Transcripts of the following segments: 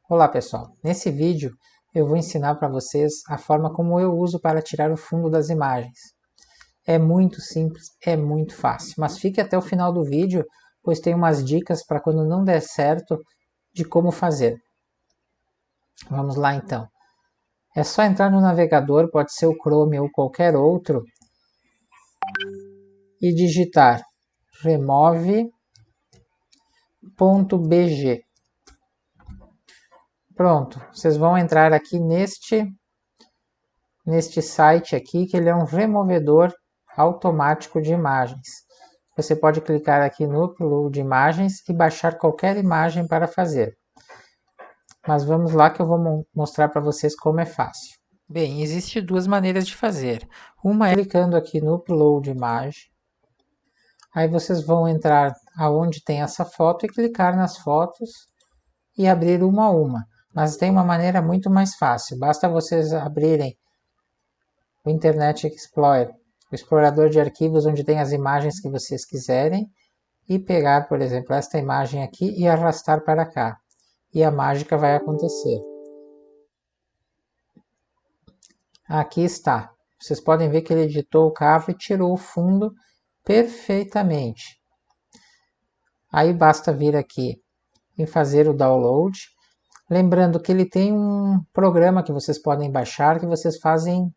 Olá pessoal, nesse vídeo eu vou ensinar para vocês a forma como eu uso para tirar o fundo das imagens. É muito simples, é muito fácil, mas fique até o final do vídeo, pois tem umas dicas para quando não der certo de como fazer. Vamos lá então. É só entrar no navegador, pode ser o Chrome ou qualquer outro, e digitar remove.bg. Pronto, vocês vão entrar aqui neste site aqui, que ele é um removedor automático de imagens. Você pode clicar aqui no upload de imagens e baixar qualquer imagem para fazer. Mas vamos lá que eu vou mostrar para vocês como é fácil. Bem, existem duas maneiras de fazer. Uma é clicando aqui no upload de imagem. Aí vocês vão entrar aonde tem essa foto e clicar nas fotos e abrir uma a uma. Mas tem uma maneira muito mais fácil. Basta vocês abrirem o Internet Explorer, o explorador de arquivos onde tem as imagens que vocês quiserem, e pegar, por exemplo, esta imagem aqui e arrastar para cá. E a mágica vai acontecer. Aqui está. Vocês podem ver que ele editou o cavo e tirou o fundo perfeitamente. Aí basta vir aqui e fazer o download. Lembrando que ele tem um programa que vocês podem baixar, que vocês fazem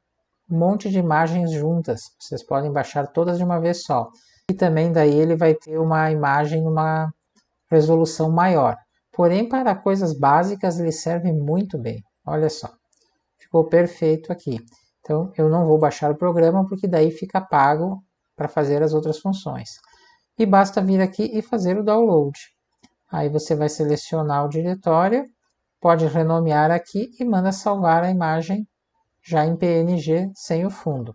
um monte de imagens juntas. Vocês podem baixar todas de uma vez só. E também daí ele vai ter uma imagem numa resolução maior. Porém, para coisas básicas ele serve muito bem. Olha só, ficou perfeito aqui. Então eu não vou baixar o programa porque daí fica pago para fazer as outras funções. E basta vir aqui e fazer o download. Aí você vai selecionar o diretório, pode renomear aqui e manda salvar a imagem já em PNG sem o fundo.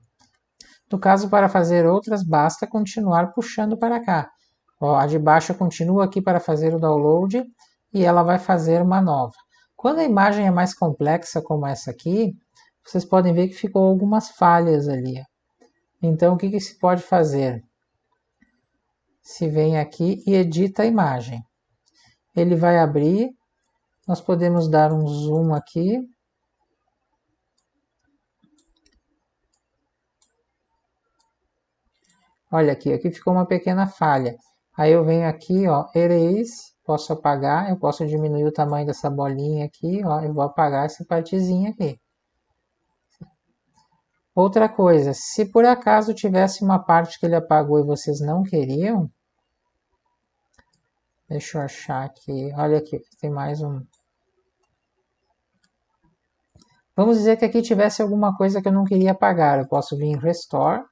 No caso, para fazer outras, basta continuar puxando para cá. Ó, a de baixo continua aqui para fazer o download e ela vai fazer uma nova. Quando a imagem é mais complexa, como essa aqui, vocês podem ver que ficou algumas falhas ali. Então, o que se pode fazer? Se vem aqui e edita a imagem. Ele vai abrir, nós podemos dar um zoom aqui. Olha aqui ficou uma pequena falha. Aí eu venho aqui, ó, erase, posso apagar, eu posso diminuir o tamanho dessa bolinha aqui, ó, eu vou apagar essa partezinha aqui. Outra coisa, se por acaso tivesse uma parte que ele apagou e vocês não queriam, deixa eu achar aqui, olha aqui, tem mais um. Vamos dizer que aqui tivesse alguma coisa que eu não queria apagar, eu posso vir em Restore,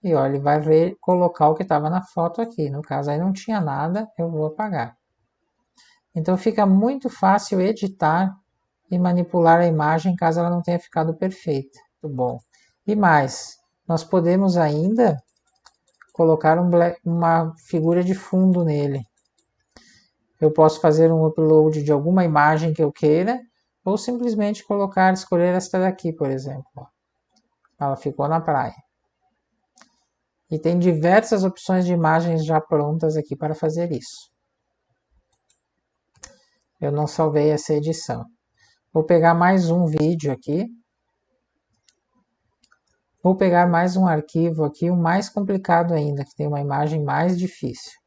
e olha, ele vai colocar o que estava na foto aqui. No caso aí não tinha nada, eu vou apagar. Então fica muito fácil editar e manipular a imagem caso ela não tenha ficado perfeita. Muito bom. E mais, nós podemos ainda colocar uma figura de fundo nele. Eu posso fazer um upload de alguma imagem que eu queira, ou simplesmente escolher esta daqui, por exemplo. Ela ficou na praia. E tem diversas opções de imagens já prontas aqui para fazer isso. Eu não salvei essa edição. Vou pegar mais um vídeo aqui. Vou pegar mais um arquivo aqui, o mais complicado ainda, que tem uma imagem mais difícil.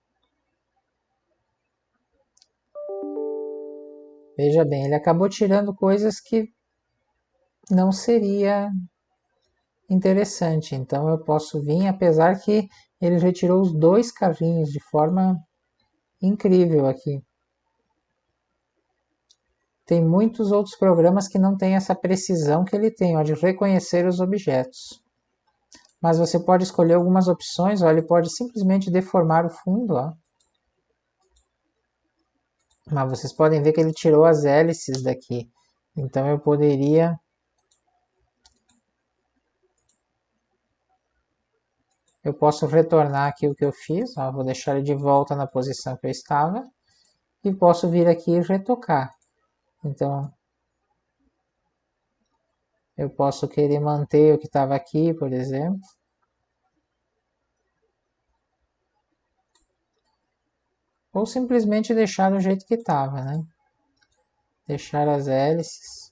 Veja bem, ele acabou tirando coisas que não seria interessante. Então eu posso vir, apesar que ele retirou os dois carrinhos de forma incrível aqui. Tem muitos outros programas que não têm essa precisão que ele tem, ó, de reconhecer os objetos. Mas você pode escolher algumas opções, ó, ele pode simplesmente deformar o fundo, ó. Mas vocês podem ver que ele tirou as hélices daqui. Então eu poderia... Eu posso retornar aqui o que eu fiz, ó, vou deixar ele de volta na posição que eu estava. E posso vir aqui e retocar. Então eu posso querer manter o que estava aqui, por exemplo. Ou simplesmente deixar do jeito que estava, né? deixar as hélices.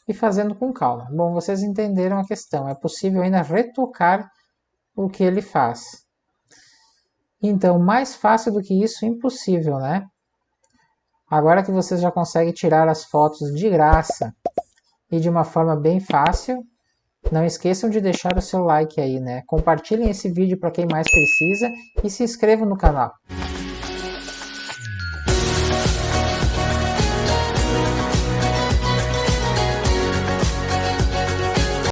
E fazendo com calma. Bom, vocês entenderam a questão. É possível ainda retocar o que ele faz. Então, mais fácil do que isso, impossível, né? Agora que vocês já conseguem tirar as fotos de graça e de uma forma bem fácil, não esqueçam de deixar o seu like aí, né? Compartilhem esse vídeo para quem mais precisa e se inscrevam no canal.